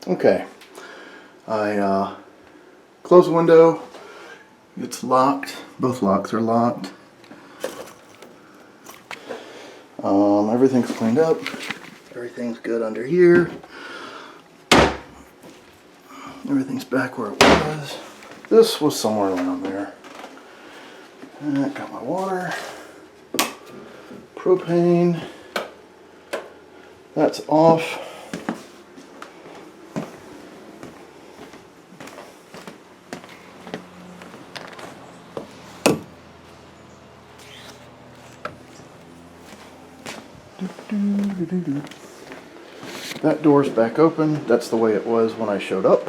Okay, I close the window. It's locked. Both locks are locked. Everything's cleaned up. Everything's good under here. Everything's back where it was. This was somewhere around there. And I got my water. Propane. That's off. That door's back open. That's the way it was when I showed up.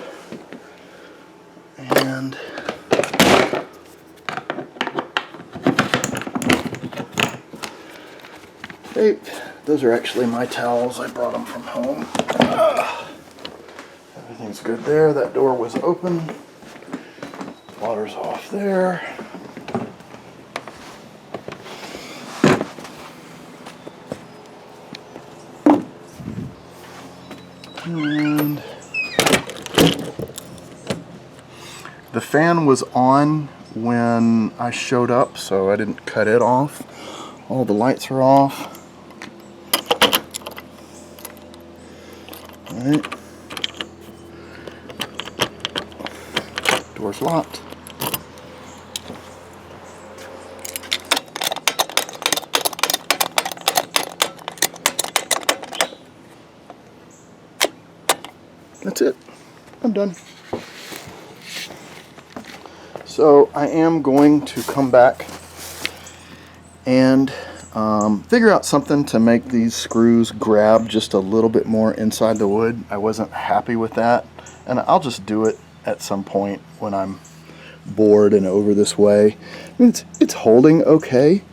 And taped. Those are actually my towels. I brought them from home. Everything's good there. That door was open. Water's off there. And the fan was on when I showed up, so I didn't cut it off. All the lights are off. All right. Door's locked. That's it. I'm done. So I am going to come back and figure out something to make these screws grab just a little bit more inside the wood. I wasn't happy with that, and I'll just do it at some point when I'm bored and over this way. I mean, it's holding okay.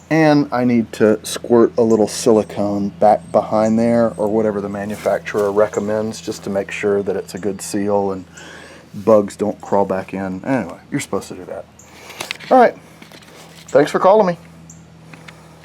And I need to squirt a little silicone back behind there, or whatever the manufacturer recommends, just to make sure that it's a good seal and bugs don't crawl back in. Anyway, you're supposed to do that. All right. Thanks for calling me.